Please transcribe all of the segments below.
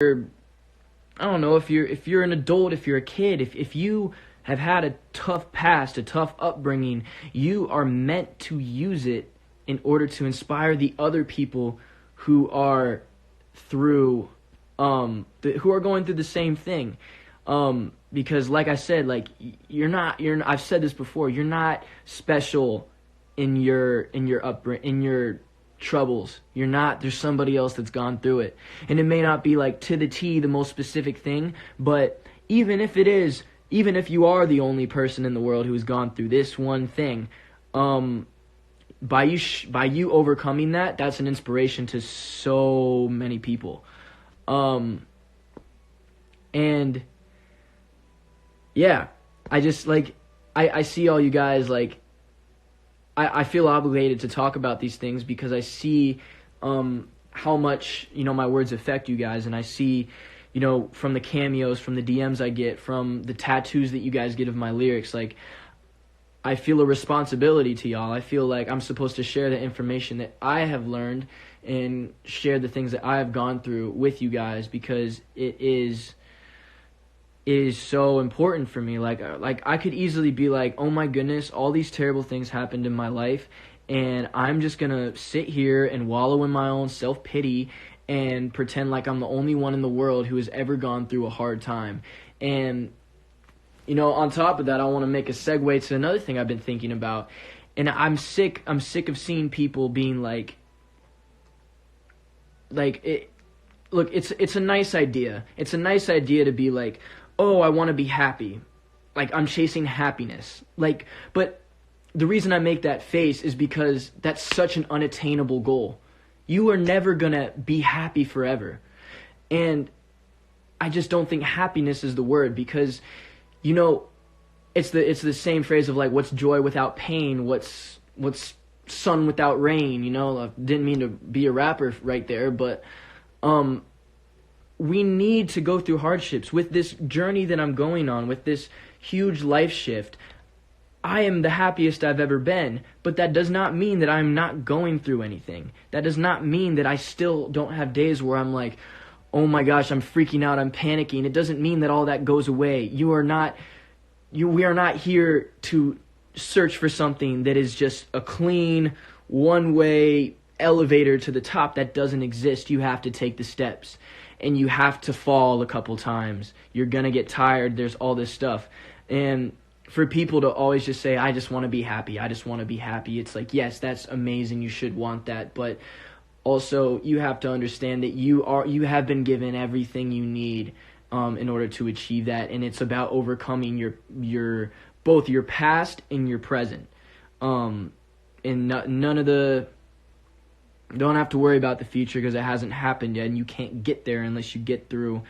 I don't know, if you're an adult, if you're a kid, if you have had a tough past, a tough upbringing, you are meant to use it in order to inspire the other people who are through who are going through the same thing. Because like I said, like you're I've said this before, you're not special in your troubles. You're not. There's somebody else that's gone through it, and it may not be like to the T the most specific thing, but even if it is, even if you are the only person in the world who has gone through this one thing, by you overcoming that, that's an inspiration to so many people. And yeah, I just like I see all you guys like. I feel obligated to talk about these things because I see how much, my words affect you guys, and I see, from the cameos, from the DMs I get, from the tattoos that you guys get of my lyrics, like, I feel a responsibility to y'all. I feel like I'm supposed to share the information that I have learned and share the things that I have gone through with you guys because it is so important for me. Like I could easily be like, oh my goodness, all these terrible things happened in my life, and I'm just gonna sit here and wallow in my own self-pity and pretend like I'm the only one in the world who has ever gone through a hard time. And on top of that, I want to make a segue to another thing I've been thinking about, and I'm sick of seeing people being like it. Look, it's a nice idea. It's a nice idea to be like, oh, I want to be happy. Like, I'm chasing happiness. Like, but the reason I make that face is because that's such an unattainable goal. You are never going to be happy forever. And I just don't think happiness is the word because, it's the same phrase of like, what's joy without pain? What's sun without rain? I didn't mean to be a rapper right there, but we need to go through hardships. With this journey that I'm going on, with this huge life shift, I am the happiest I've ever been, but that does not mean that I'm not going through anything. That does not mean that I still don't have days where I'm like, oh my gosh, I'm freaking out, I'm panicking. It doesn't mean that all that goes away. We are not here to search for something that is just a clean, one-way elevator to the top. That doesn't exist. You have to take the steps. And you have to fall a couple times. You're going to get tired. There's all this stuff. And for people to always just say, I just want to be happy. I just want to be happy. It's like, yes, that's amazing. You should want that. But also, you have to understand that you have been given everything you need in order to achieve that. And it's about overcoming your both your past and your present. And none of the... Don't have to worry about the future because it hasn't happened yet, and you can't get there unless you get through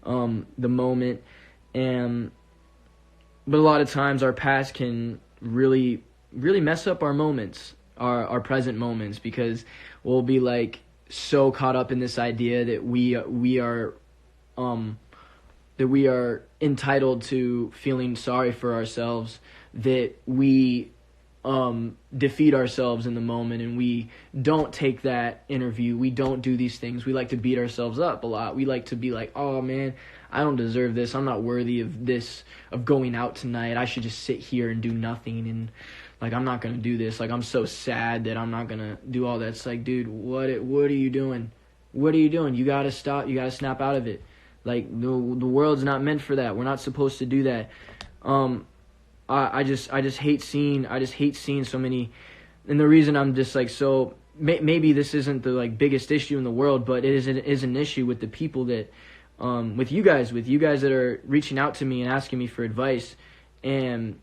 the moment. But a lot of times our past can really, really mess up our moments, our present moments, because we'll be like so caught up in this idea that we are entitled to feeling sorry for ourselves, that we defeat ourselves in the moment, and we don't take that interview. We don't do these things. We like to beat ourselves up a lot. We like to be like, oh man, I don't deserve this. I'm not worthy of this, of going out tonight. I should just sit here and do nothing, and like, I'm not going to do this. Like, I'm so sad that I'm not going to do all that. It's like, dude, what are you doing? What are you doing? You got to stop. You got to snap out of it. Like, the world's not meant for that. We're not supposed to do that. I just hate seeing so many, and the reason I'm just like, so maybe this isn't the like biggest issue in the world, but it is an issue with the people that, with you guys that are reaching out to me and asking me for advice and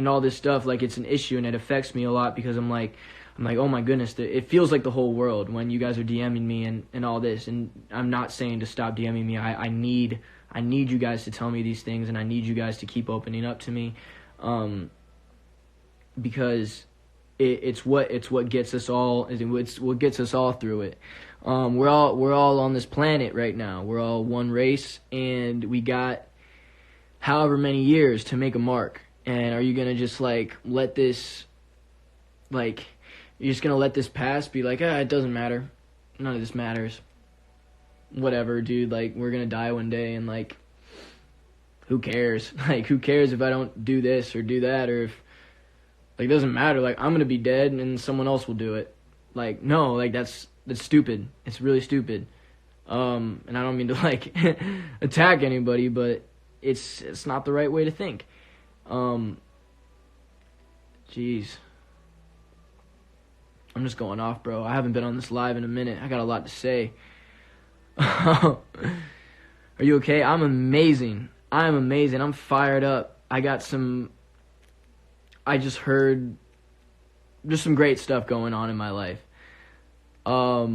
all this stuff. Like, it's an issue, and it affects me a lot because I'm like, oh my goodness, it feels like the whole world when you guys are DMing me and all this. And I'm not saying to stop DMing me. I need you guys to tell me these things, and I need you guys to keep opening up to me. Because it's what gets us all. It's what gets us all through it. We're all on this planet right now. We're all one race, and we got however many years to make a mark. And are you gonna just like let this, like, you're just gonna let this pass? Be like, it doesn't matter. None of this matters. whatever, dude, like, we're gonna die one day, and, like, who cares? Like, who cares if I don't do this or do that, or if, like, it doesn't matter. Like, I'm gonna be dead and someone else will do it. Like, no, like, that's stupid. It's really stupid. And I don't mean to, like, attack anybody, but it's not the right way to think. Jeez. I'm just going off, bro. I haven't been on this live in a minute. I got a lot to say. Are you okay? I'm amazing. I'm fired up. I just heard just some great stuff going on in my life. Are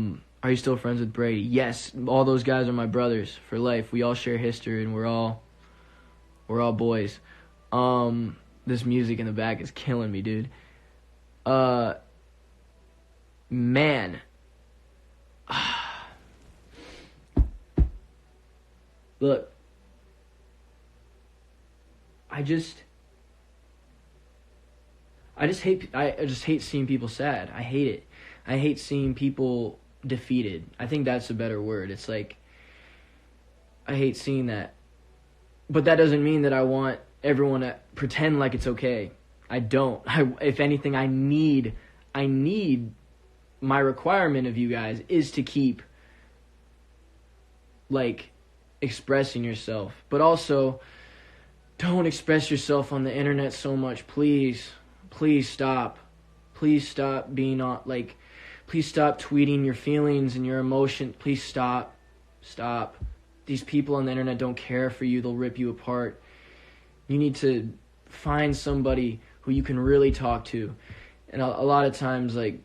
you still friends with Brady? Yes. All those guys are my brothers for life. We all share history, and we're all boys. This music in the back is killing me, dude. Man. Look. I just hate seeing people sad. I hate it. I hate seeing people defeated. I think that's a better word. It's like, I hate seeing that. But that doesn't mean that I want everyone to pretend like it's okay. I don't. If anything, I need my requirement of you guys is to keep, like, expressing yourself. But also, don't express yourself on the internet so much, please. Please stop. Please stop being on, like, please stop tweeting your feelings and your emotion. Please stop. Stop. These people on the internet don't care for you. They'll rip you apart. You need to find somebody who you can really talk to. And a lot of times, like,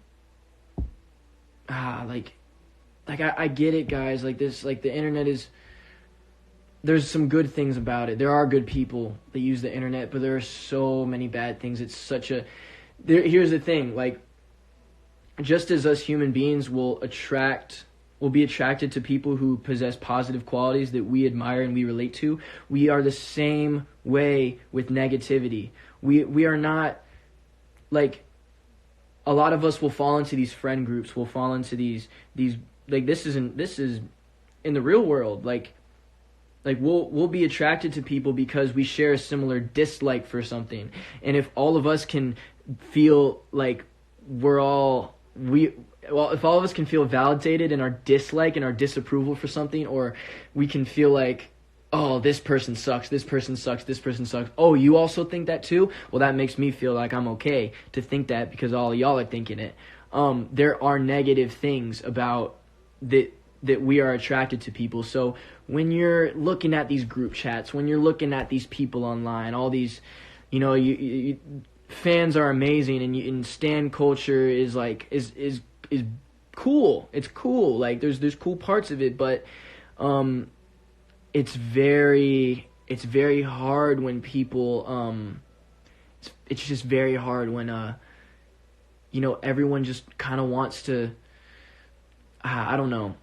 I get it, guys. Like, this, like, the internet is, there's some good things about it. There are good people that use the internet, but there are so many bad things. It's such a, here's the thing, like, just as us human beings will be attracted to people who possess positive qualities that we admire and we relate to, we are the same way with negativity. We are not, like, a lot of us will fall into these friend groups, will fall into these like, this is in the real world, like we'll be attracted to people because we share a similar dislike for something. And if all of us can feel like if all of us can feel validated in our dislike and our disapproval for something, or we can feel like, oh, this person sucks, this person sucks, this person sucks. Oh, you also think that too? Well, that makes me feel like I'm okay to think that because all y'all are thinking it. There are negative things about that we are attracted to people. So when you're looking at these group chats, when you're looking at these people online, all these, you fans are amazing, and stan culture is like is cool. It's cool. Like, there's cool parts of it, but it's very hard when people it's just very hard when everyone just kind of wants to, I don't know,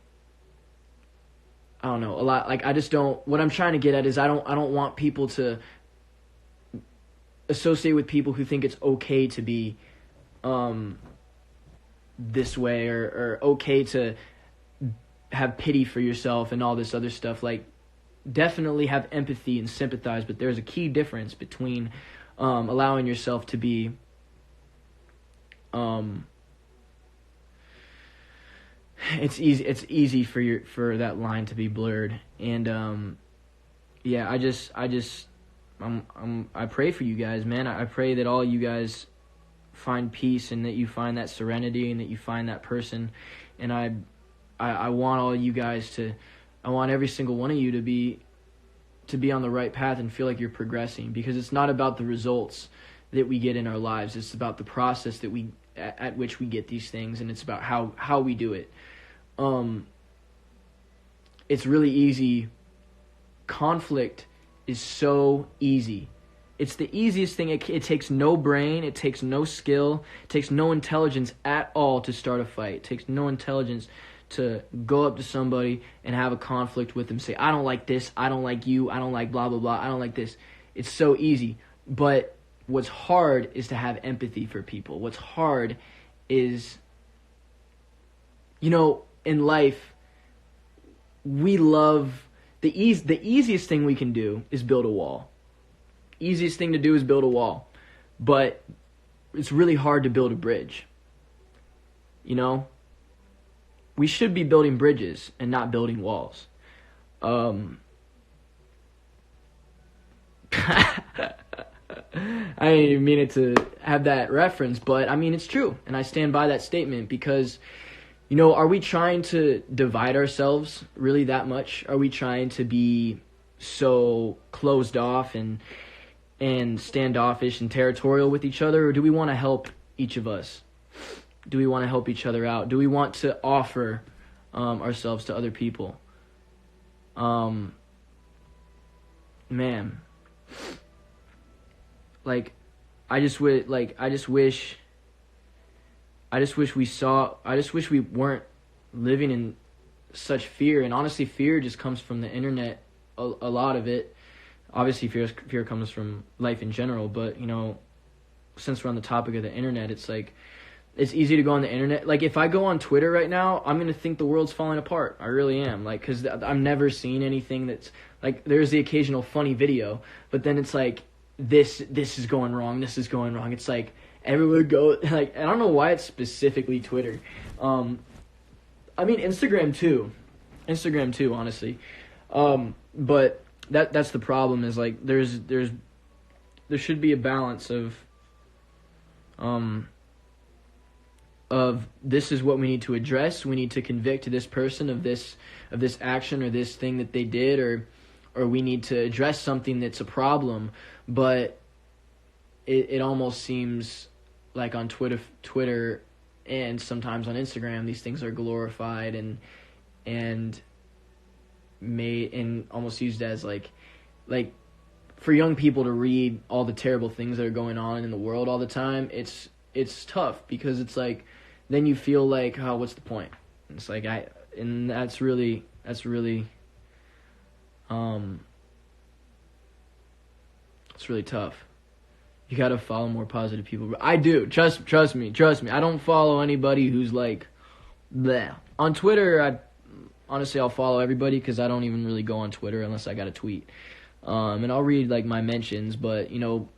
a lot. Like, I just don't, what I'm trying to get at is I don't want people to associate with people who think it's okay to be this way, or okay to have pity for yourself and all this other stuff. Like, definitely have empathy and sympathize, but there's a key difference between allowing yourself to be it's easy for that line to be blurred. And I pray for you guys, man. I pray that all you guys find peace, and that you find that serenity, and that you find that person. And I want all you guys I want every single one of you to be on the right path and feel like you're progressing, because it's not about the results that we get in our lives. It's about the process at which we get these things, and it's about how we do it. It's really easy. Conflict is so easy. It's the easiest thing. It takes no brain. It takes no skill. It takes no intelligence at all to start a fight. It takes no intelligence to go up to somebody and have a conflict with them. Say, I don't like this. I don't like you. I don't like blah, blah, blah. I don't like this. It's so easy. But what's hard is to have empathy for people. What's hard is, in life, we love the easiest thing we can do is build a wall. Easiest thing to do is build a wall. But it's really hard to build a bridge. You know? We should be building bridges and not building walls. I didn't even mean it to have that reference, but I mean, it's true. And I stand by that statement because, you know, are we trying to divide ourselves really that much? Are we trying to be so closed off and standoffish and territorial with each other? Or do we want to help each of us? Do we want to help each other out? Do we want to offer ourselves to other people? Man. Like, I just wish we weren't living in such fear. And honestly, fear just comes from the internet. A lot of it, obviously, fear comes from life in general. But you know, since we're on the topic of the internet, it's like it's easy to go on the internet. Like, if I go on Twitter right now, I'm gonna think the world's falling apart. I really am. Like, because I'm never seeing anything that's like. There's the occasional funny video, but then it's like this is going wrong. This is going wrong. It's like everyone go like I don't know why it's specifically Twitter. I mean Instagram too, honestly. But that's the problem is like there should be a balance of this is what we need to address. We need to convict this person of this action or this thing that they did, or we need to address something that's a problem. But it almost seems like on Twitter and sometimes on Instagram, these things are glorified and made and almost used as like for young people to read all the terrible things that are going on in the world all the time. It's tough because it's like then you feel like, oh, what's the point? And it's like that's really it's really tough. You gotta follow more positive people. I do. Trust me. I don't follow anybody who's like, bleh. On Twitter, I'll follow everybody because I don't even really go on Twitter unless I got a tweet. And I'll read like my mentions, but you know,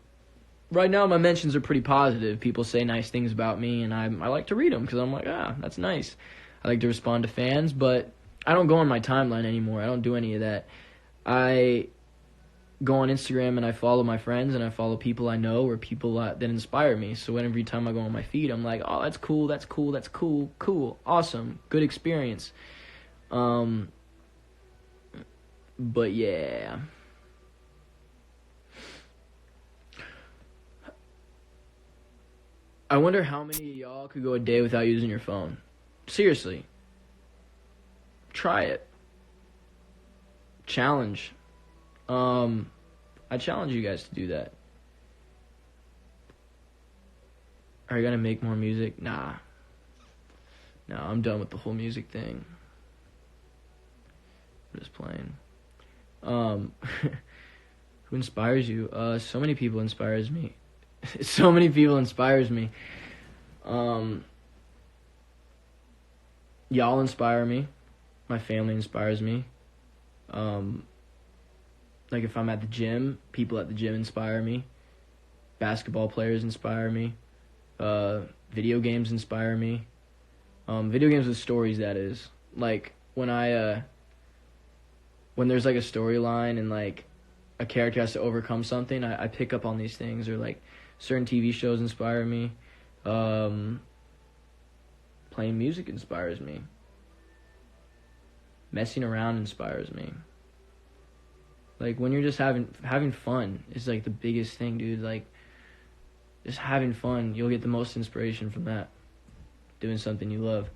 right now my mentions are pretty positive. People say nice things about me, and I like to read them because I'm like, that's nice. I like to respond to fans, but I don't go on my timeline anymore. I don't do any of that. I go on Instagram and I follow my friends and I follow people I know or people that inspire me. So every time I go on my feed, I'm like, oh, that's cool, awesome, good experience. But yeah. I wonder how many of y'all could go a day without using your phone. Seriously. Try it. Challenge. I challenge you guys to do that. Are you gonna make more music? Nah. No, I'm done with the whole music thing. I'm just playing. Who inspires you? So many people inspires me. So many people inspires me. Y'all inspire me. My family inspires me. Like if I'm at the gym, people at the gym inspire me. Basketball players inspire me. Video games inspire me. Video games with stories, that is. Like when there's like a storyline and like a character has to overcome something, I pick up on these things. Or like certain TV shows inspire me. Playing music inspires me. Messing around inspires me. Like when you're just having fun is like the biggest thing, dude. Like just having fun, you'll get the most inspiration from that. Doing something you love.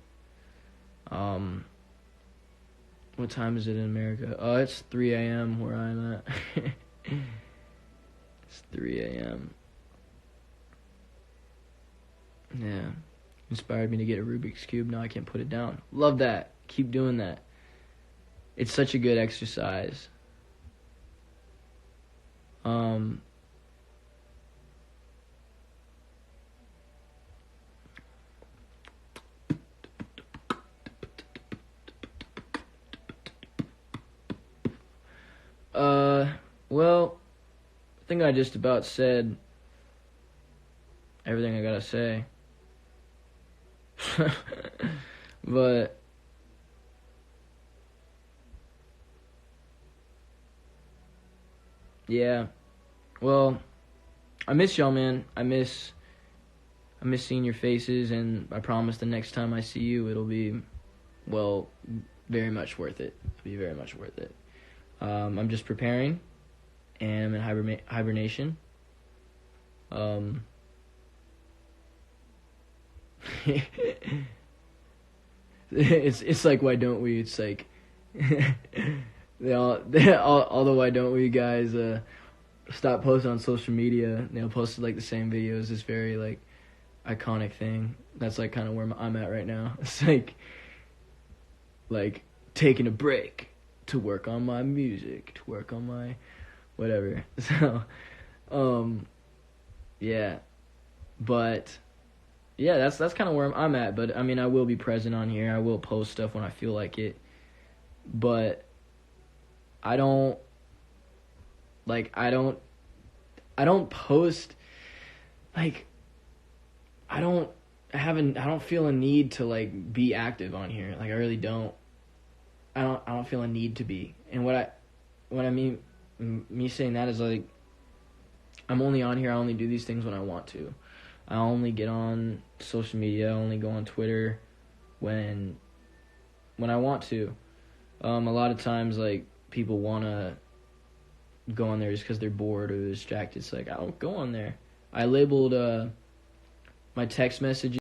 What time is it in America? Oh, it's 3 a.m. where I'm at. It's 3 a.m. Yeah. Inspired me to get a Rubik's Cube. Now I can't put it down. Love that. Keep doing that. It's such a good exercise. Well, I think I just about said everything I gotta say. But yeah, well, I miss y'all, man. I miss seeing your faces, and I promise the next time I see you, it'll be, well, very much worth it. It'll be very much worth it. I'm just preparing, and I'm in hibernation. It's like, why don't we? It's like all the why don't we guys stop posting on social media. They'll post like the same videos. This very like iconic thing. That's like kind of where I'm at right now. It's like taking a break to work on my music, to work on my whatever. So, yeah, but yeah, that's kind of where I'm at. But I mean, I will be present on here. I will post stuff when I feel like it. But I don't post like I don't feel a need to like be active on here. Like I really don't. I don't feel a need to be. And what I mean me saying that is like I'm only on here. I only do these things when I want to. I only get on social media. I only go on Twitter when I want to. A lot of times, like, people want to go on there just because they're bored or distracted. It's like, I don't go on there. I labeled my text messages